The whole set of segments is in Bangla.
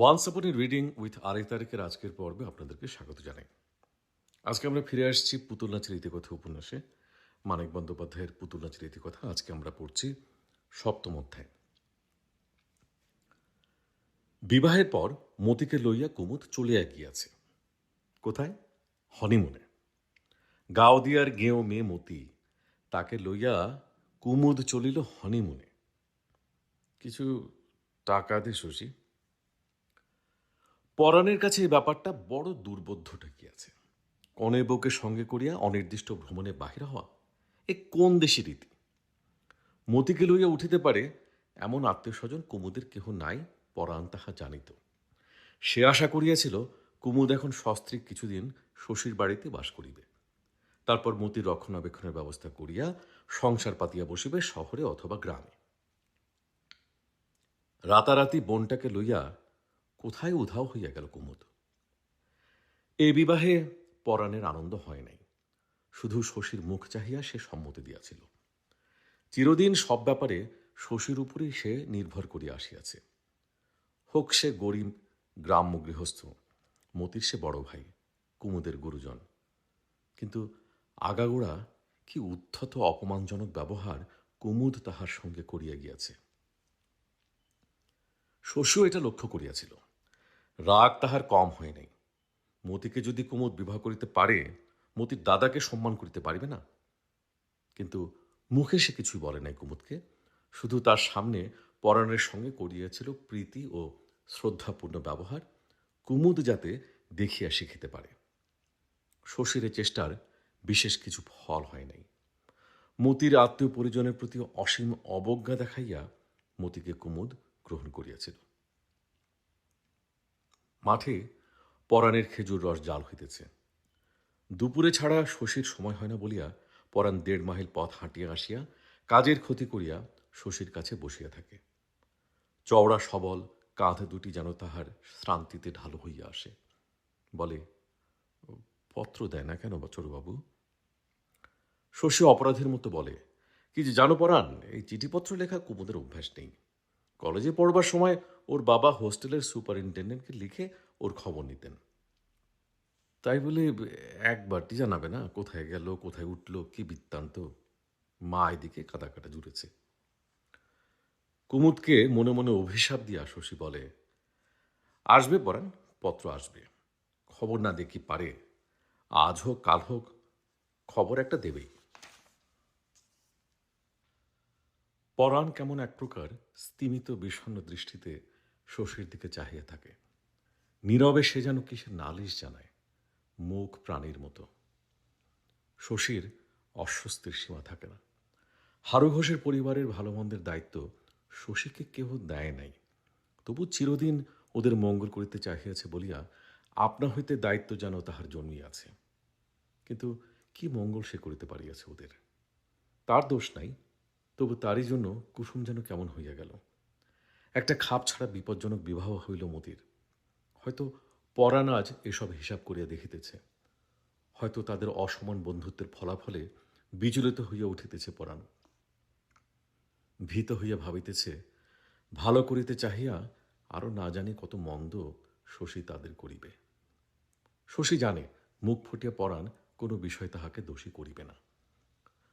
Once upon A reading with আরেক তারিখের আজকের পর্বে আপনাদেরকে স্বাগত জানাই। আজকে আমরা ফিরে আসছি পুতুল নাচের ইতিকথা উপন্যাসে। মানিক বন্দ্যোপাধ্যায়ের পুতুল নাচের ইতিকথা আজকে আমরা পড়ছি সপ্তম অধ্যায়। বিবাহের পর মতিকে লইয়া কুমুদ চলিয়া গিয়াছে। কোথায়? হনিমুনে। গাওদিয়ার গেঁয়ো মেয়ে মতি, তাকে লইয়া কুমুদ চলিল হনিমুনে। কিছু টাকা দে শশী। পরাণের কাছে এই ব্যাপারটা বড় দুর্বোধ্য ঠেকিয়াছে। কনে বউকে সঙ্গে করিয়া অনির্দিষ্ট ভ্রমণে বাহির হওয়া এ কোন দেশি রীতি? মতিকে লইয়া উঠিতে পারে এমন আত্মীয় স্বজন কুমুদের কেহ নাই, পরাণ তাহা জানিত। সে আশা করিয়াছিল কুমুদ এখন সস্ত্রীক কিছুদিন শশীর বাড়িতে বাস করিবে, তারপর মতির রক্ষণাবেক্ষণের ব্যবস্থা করিয়া সংসার পাতিয়া বসিবে শহরে অথবা গ্রামে। রাতারাতি বোনটাকে লইয়া কোথায় উধাও হইয়া গেল কুমুদ। এ বিবাহে পরাণের আনন্দ হয় নাই, শুধু শশীর মুখ চাহিয়া সে সম্মতি দিয়াছিল। চিরদিন সব ব্যাপারে শশীর উপরেই সে নির্ভর করিয়া আসিয়াছে। হোক সে গরিব গ্রাম্য গৃহস্থ, মতির সে বড় ভাই, কুমুদের গুরুজন। কিন্তু আগাগোড়া কি উদ্ধত অপমানজনক ব্যবহার কুমুদ তাহার সঙ্গে করিয়া গিয়াছে। শশীও এটা লক্ষ্য করিয়াছিল। রাগ তাহার কম হয় নাই। মতিকে যদি কুমুদ বিবাহ করিতে পারে, মতির দাদাকে সম্মান করিতে পারিবে না? কিন্তু মুখে সে কিছুই বলে নাই কুমুদকে, শুধু তার সামনে পরাণের সঙ্গে করিয়াছিল প্রীতি ও শ্রদ্ধাপূর্ণ ব্যবহার, কুমুদ যাতে দেখিয়া শিখিতে পারে। শশীর এ চেষ্টার বিশেষ কিছু ফল হয় নাই। মতির আত্মীয় পরিজনের প্রতি অসীম অবজ্ঞা দেখাইয়া মতিকে কুমুদ গ্রহণ করিয়াছিল। মাঠে পরাণের খেজুর রস জাল হইতেছে। দুপুরে ছাড়া শশীর সময় হয় না বলিয়া পরাণ 1.5 মাইল পথ হাঁটিয়া আসিয়া কাজের ক্ষতি করিয়া শশীর কাছে বসিয়া থাকে। চওড়া সবল কাঁধ দুটি যেন তাহার শ্রান্তিতে ঢালু হইয়া আসে। বলে, পত্র দেয় না কেন ছোটবাবু? শশী অপরাধীর মতো বলে, কি যে জানো পরাণ, এই চিঠিপত্র লেখা কুমুদের অভ্যাস নেই। কলেজে পড়বার সময় ওর বাবা হোস্টেলের সুপারিনটেন্ডেন্টকে লিখে ওর খবর নিতেন। তাই বলে একবারটি জানাবে না কোথায় গেল, কোথায় উঠল, কি বৃত্তান্ত? মা এদিকে কাদা কাটা জুড়েছে। কুমুদকে মনে মনে অভিশাপ দিয়া শশী বলে, আসবে পরাণ, পত্র আসবে। খবর না দেখি পারে? আজ হোক কাল হোক খবর একটা দেবেই। পরাণ কেমন এক প্রকার স্তিমিত বিষণ্ণ দৃষ্টিতে শশীর দিকে চাহিয়া থাকে। নীরবে সে যেন কিসের নালিশ জানায়, মুখ প্রাণীর মতো। শশীর অস্বস্তির সীমা থাকে না। হারু ঘোষের পরিবারের ভালো মন্দের দায়িত্ব শশীকে কেহ দেয় নাই, তবু চিরদিন ওদের মঙ্গল করিতে চাহিয়াছে বলিয়া আপনা হইতে দায়িত্ব যেন তাহার জন্মিয়াছে। কিন্তু কি মঙ্গল সে করিতে পারিয়াছে ওদের? তার দোষ নাই, তবু তারই জন্য কুসুম যেন কেমন হইয়া গেল। একটা খাপ ছাড়া বিপজ্জনক বিবাহ হইল মতির। হয়তো পরাণ আজ এসব হিসাব করিয়া দেখিতেছে। হয়তো তাদের অসমান বন্ধুত্বের ফলাফলে বিচলিত হইয়া উঠিতেছে পরাণ। ভীত হইয়া ভাবিতেছে, ভালো করিতে চাহিয়া আরো না জানি কত মন্দ শশী তাদের করিবে। শশী জানে মুখ ফুটিয়া পরাণ কোনো বিষয় তাহাকে দোষী করিবে না।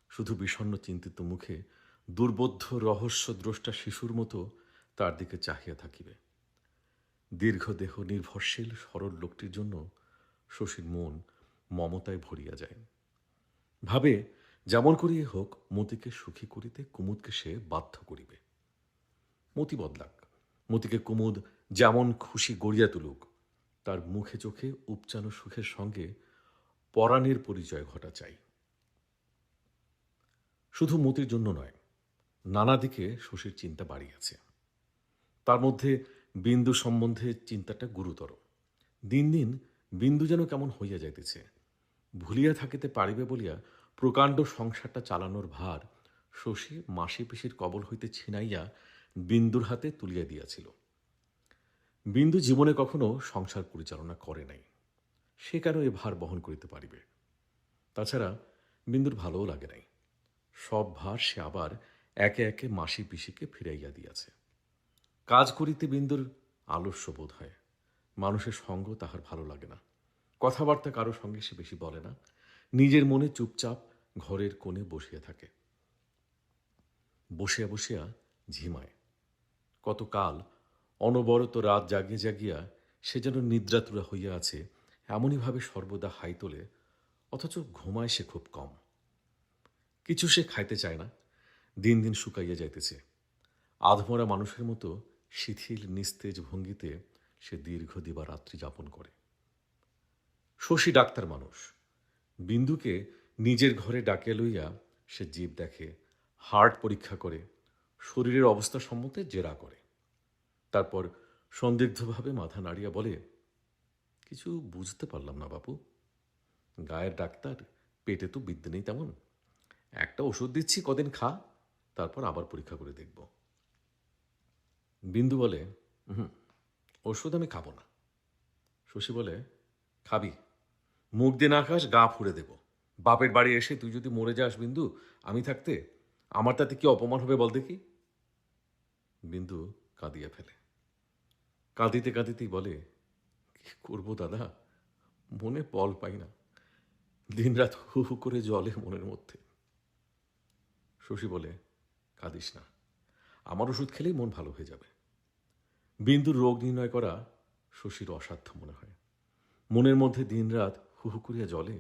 শুধু বিষণ্ণ চিন্তিত মুখে দুর্বোধ্য রহস্য দ্রষ্টা শিশুর মতো তার দিকে চাহিয়া থাকিবে। দীর্ঘদেহ নির্ভরশীল সরল লোকটির জন্য শশীর মন মমতায় ভরিয়া যায়। ভাবে, যেমন করিয়ে হোক মতিকে সুখী করিতে কুমুদকে সে বাধ্য করিবে। মতি বদলাক, মতিকে কুমুদ যেমন খুশি গড়িয়া তুলুক, তার মুখে চোখে উপচানো সুখের সঙ্গে পরাণের পরিচয় ঘটা চাই। শুধু মতির জন্য নয়, নানা দিকে শশীর চিন্তা বাড়িয়াছে। তার মধ্যে বিন্দু সম্বন্ধে চিন্তাটা গুরুতর। দিন দিন বিন্দু যেন কেমন হইয়া যাইতেছে। ভুলিয়া থাকিতে পারিবে বলিয়া প্রকাণ্ড সংসারটা চালানোর ভার শশী মাসি পিসির কবল হইতে ছিনাইয়া বিন্দুর হাতে তুলিয়া দিয়াছিল। বিন্দু জীবনে কখনো সংসার পরিচালনা করে নাই, সে কেন এ ভার বহন করিতে পারিবে? তাছাড়া বিন্দুর ভালোও লাগে নাই। সব ভার সে আবার একে একে মাসি পিসিকে ফিরাইয়া দিয়াছে। কাজ করিতে বিন্দুর আলস্য বোধ হয়। মানুষের সঙ্গ তাহার ভালো লাগে না। কথাবার্তা কারো সঙ্গে সে বেশি বলে না। নিজের মনে চুপচাপ ঘরের কোণে বসিয়া থাকে। বসিয়া বসিয়া ঝিমায়। কতকাল অনবরত রাত জাগিয়া জাগিয়া সে যেন নিদ্রাতুরা হইয়া আছে, এমনইভাবে সর্বদা হাই তোলে, অথচ ঘুমায় সে খুব কম। কিছু সে খাইতে চায় না। দিন দিন শুকাইয়া যাইতেছে। আধমরা মানুষের মতো শিথিল নিস্তেজ ভঙ্গিতে সে দীর্ঘ দিবারাত্রি যাপন করে। শশী ডাক্তার মানুষ। বিন্দুকে নিজের ঘরে ডাকিয়া লইয়া সে জীব দেখে, হার্ট পরীক্ষা করে, শরীরের অবস্থা সম্বন্ধে জেরা করে। তারপর সন্দিগ্ধভাবে মাথা নাড়িয়া বলে, কিছু বুঝতে পারলাম না বাপু। গায়ের ডাক্তার, পেটে তো বিদ্যে নেই তেমন। একটা ওষুধ দিচ্ছি, কদিন খা, তারপর আবার পরীক্ষা করে দেখব। বিন্দু বলে, হুম, ওষুধ আমি খাবো না। শশী বলে, খাবি? মুখ দিয়ে না খাস, গা ফুঁড়ে দেব। বাপের বাড়ি এসে তুই যদি মরে যাস বিন্দু, আমি থাকতে, আমার তাতে কি অপমান হবে বল দেখি? বিন্দু কাঁদিয়া ফেলে। কাঁদিতে কাঁদিতেই বলে, কি করবো দাদা, মনে বল পাই না। দিনরাত হু হু করে জলে মনের মধ্যে। শশী বলে, কাঁদিস না, আমার ওষুধ খেলেই মন ভালো হয়ে যাবে। বিন্দুর রোগ নির্ণয় করা শশীর অসাধ্য মনে হয়। মনের মধ্যে দিনরাত হু হু করিয়া জলে।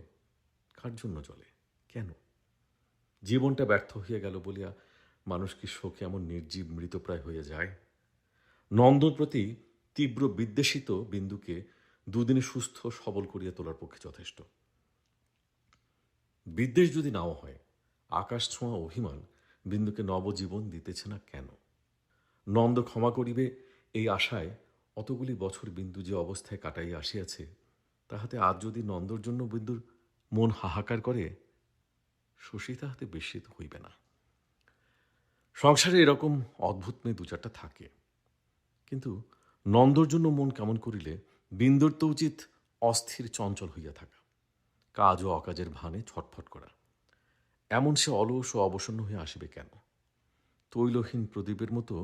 কার জন্য জলে? কেন? জীবনটা ব্যর্থ হইয়া গেল বলিয়া মানুষ কি শোকে এমন নির্জীব মৃতপ্রায় হইয়া যায়? নন্দর প্রতি তীব্র বিদ্বেষিত বিন্দুকে দুদিনে সুস্থ সবল করিয়া তোলার পক্ষে যথেষ্ট। বিদ্বেষ যদি নাও হয়, আকাশ ছোঁয়া অভিমান বিন্দুকে নবজীবন দিতেছে না কেন? নন্দ ক্ষমা করিবে এই আশায় অতগুলি বছর বিন্দু যে অবস্থায় কাটাইয়া আসিয়াছে, তাহাতে আজ যদি নন্দর জন্য বিন্দুর মন হাহাকার করে, শশী তাহাতে বিস্মিত হইবে না। সংসারে এরকম অদ্ভুত মেয়ে দু চারটা থাকে, কিন্তু নন্দর জন্য মন কেমন করিলে বিন্দুর তো উচিত অস্থির চঞ্চল হইয়া থাকা, কাজ ও অকাজের ভানে ছটফট করা। এমন সে অলস ও অবসন্ন হয়ে আসিবে কেন? তৈলহীন প্রদীপের মতো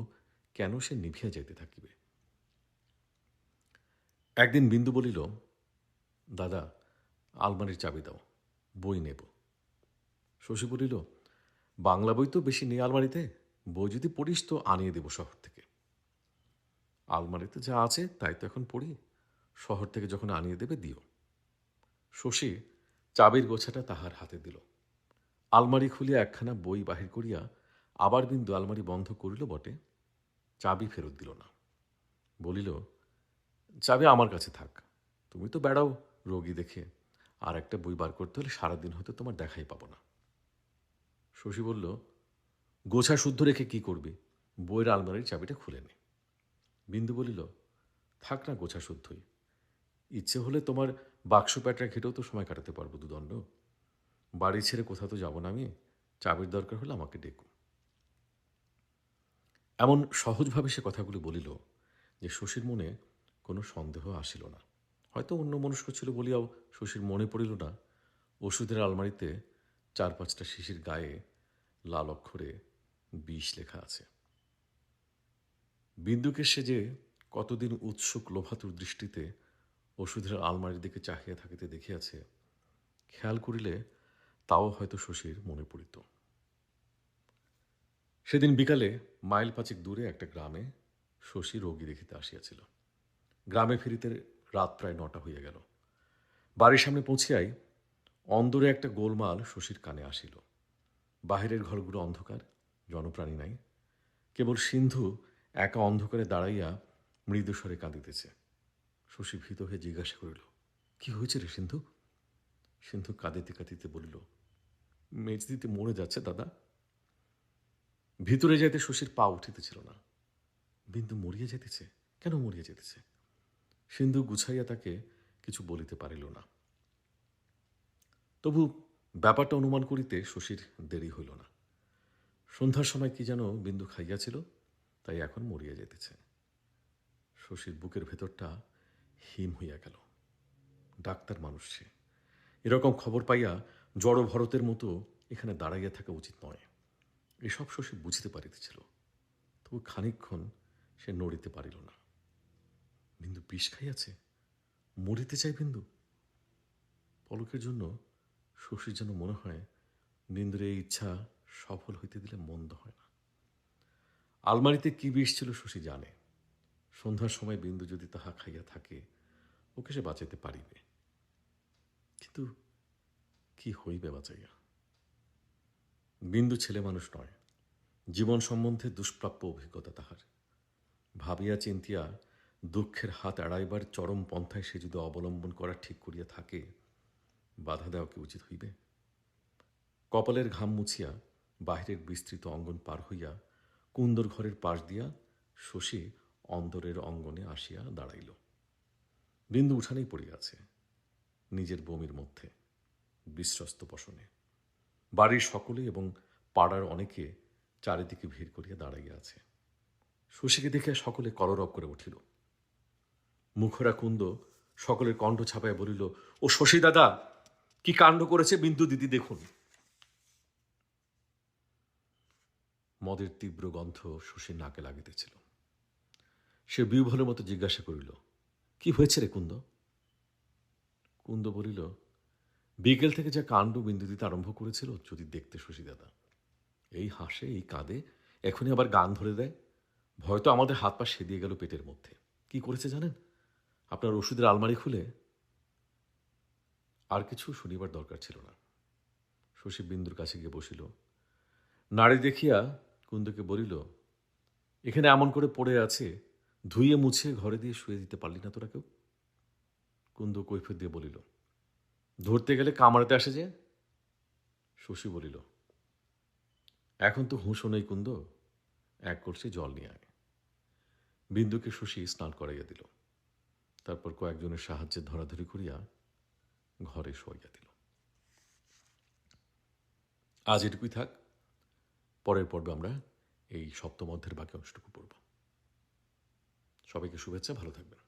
কেন সে নিভিয়া যাইতে থাকিবে? একদিন বিন্দু বলিল, দাদা, আলমারির চাবি দাও, বই নেব। শশী বলিল, বাংলা বই তো বেশি নেই আলমারিতে, বই যদি পড়িস তো আনিয়ে দেব শহর থেকে। আলমারিতে যা আছে তাই তো এখন পড়ি, শহর থেকে যখন আনিয়ে দেবে দিও। শশী চাবির গোছাটা তাহার হাতে দিল। আলমারি খুলিয়া একখানা বই বাহির করিয়া আবার বিন্দু আলমারি বন্ধ করিল বটে, চাবি ফেরত দিল না। বলিল, চাবি আমার কাছে থাক, তুমি তো বেড়াও রোগী দেখে, আর একটা বই বার করতে হলে সারাদিন হয়তো তোমার দেখাই পাবো না। শশী বলল, গোছা শুদ্ধ রেখে কি করবি? বইয়ের আলমারির চাবিটা খুলে নে। বিন্দু বলিল, থাক না গোছা শুদ্ধই, ইচ্ছে হলে তোমার বাক্স প্যাটরা ঘেটেও তো সময় কাটাতে পারবো দুদণ্ড। বাড়ি ছেড়ে কোথাও তো যাব না আমি, চাবির দরকার হলে আমাকে ডেকো। এমন সহজভাবে সে কথাগুলি বলিল যে শশীর মনে কোনো সন্দেহ আসিল না। হয়তো অন্য মনস্ক ছিল বলিয়াও শশীর মনে পড়িল না ওষুধের আলমারিতে 4-5টা শিশির গায়ে লাল অক্ষরে বিষ লেখা আছে। বিন্দুকে সে যে কতদিন উৎসুক লোভাতুর দৃষ্টিতে ওষুধের আলমারির দিকে চাহিয়া থাকিতে দেখিয়াছে, খেয়াল করিলে তাও হয়তো শশীর মনে পড়িত। সেদিন বিকালে মাইল 5 দূরে একটা গ্রামে শশী রোগী দেখিতে আসিয়াছিল। গ্রামে ফিরিতে রাত প্রায় 9টা হইয়া গেল। বাড়ির সামনে পৌঁছিয়াই অন্দরে একটা গোলমাল শশীর কানে আসিল। বাহিরের ঘরগুলো অন্ধকার, জনপ্রাণী নাই, কেবল সিন্ধু একা অন্ধকারে দাঁড়াইয়া মৃদুস্বরে কাঁদিতেছে। শশী ভীত হয়ে জিজ্ঞাসা করিল, কি হয়েছে রে সিন্ধু? সিন্ধু কাঁদিতে কাঁদিতে বলিল, মেজদিতে মরে যাচ্ছে দাদা। ভিতরে যাইতে শশীর পা উঠিতেছিল না। বিন্দু মরিয়া যেতেছে? কেন মরিয়া যেতেছে? সিন্ধু গুছাইয়া তাকে কিছু বলিতে পারিল না। তবু ব্যাপারটা অনুমান করিতে শশীর দেরি হইল না। সন্ধ্যার সময় কি যেন বিন্দু খাইয়াছিল, তাই এখন মরিয়া যেতেছে। শশীর বুকের ভেতরটা হিম হইয়া গেল। ডাক্তার মানুষ সে, এরকম খবর পাইয়া জড় ভরতের মতো এখানে দাঁড়াইয়া থাকা উচিত নয়, এসব শশী বুঝিতে পারিতেছিল। তবু খানিকক্ষণ সে নড়িতে পারিল না। বিন্দু বিষ খাইয়াছে, মরিতে চাই বিন্দু। পলকের জন্য শশীর যেন মনে হয় বিন্দুর এই ইচ্ছা সফল হইতে দিলে মন্দ হয় না। আলমারিতে কি বিষ ছিল শশী জানে। সন্ধ্যার সময় বিন্দু যদি তাহা খাইয়া থাকে, ওকে সে বাঁচাইতে পারিবে। কিন্তু কি হইবে বাঁচাইয়া? বিন্দু ছেলে মানুষ নয়, জীবন সম্বন্ধে দুষ্প্রাপ্য অভিজ্ঞতা তাহার। ভাবিয়া চিন্তিয়া দুঃখের হাত এড়াইবার চরম পন্থায় সে যদি অবলম্বন করা ঠিক করিয়া থাকে, বাধা দেওয়া কি উচিত হইবে? কপালের ঘাম মুছিয়া বাহিরের বিস্তৃত অঙ্গন পার হইয়া কুন্দর ঘরের পাশ দিয়া শশী অন্দরের অঙ্গনে আসিয়া দাঁড়াইল। বিন্দু উঠানেই পড়িয়া আছে, নিজের বমির মধ্যে, বিশ্বস্ত বসনে। বাড়ির সকলে এবং পাড়ার অনেকে চারিদিকে ভিড় করিয়া দাঁড়াইয়া আছে। শশীকে দেখে সকলে কলরব করে উঠিল। মুখরা কুন্দ সকলের কণ্ঠ ছাপাইয়া বলিল, ও শশী দাদা, কি কাণ্ড করেছে বিন্দু দিদি, দেখুন। মদের তীব্র গন্ধ শশীর নাকে লাগিতেছিল। সে বিহ্বলের মতো জিজ্ঞাসা করিল, কি হয়েছে রে কুন্দ? কুন্দ বলিল, বিকেল থেকে যা কাণ্ড বিন্দু দিতে আরম্ভ করেছিল যদি দেখতে শশী দাদা। এই হাসে, এই কাঁদে, এখনই আবার গান ধরে দেয়। ভয়তো আমাদের হাত পা সেদিয়ে গেল পেটের মধ্যে। কি করেছে জানেন? আপনার ওষুধের আলমারি খুলে। আর কিছু শুনিবার দরকার ছিল না। শশী বিন্দুর কাছে গিয়ে বসিল। নাড়ি দেখিয়া কুন্দকে বলিল, এখানে এমন করে পড়ে আছে, ধুইয়ে মুছিয়ে ঘরে দিয়ে শুয়ে দিতে পারলি না তোরা কেউ? কুন্দ কৈফিয়ত দিয়ে বলিল, ধরতে গেলে কামড়াতে আসে যে। শশী বলিল, এখন তো হুঁশও নেই কুন্দ, এক কলসি জল নিয়ে আয়। বিন্দুকে শশী স্নান করাইয়া দিল। তারপর কয়েকজনের সাহায্যে ধরাধরি করিয়া ঘরে শোয়াইয়া দিল। আজ এটুকুই থাক। পরের পর্বে আমরা এই সপ্তম অধ্যায়ের বাকি অংশটুকু পড়ব। সবাইকে শুভেচ্ছা, ভালো থাকবেন।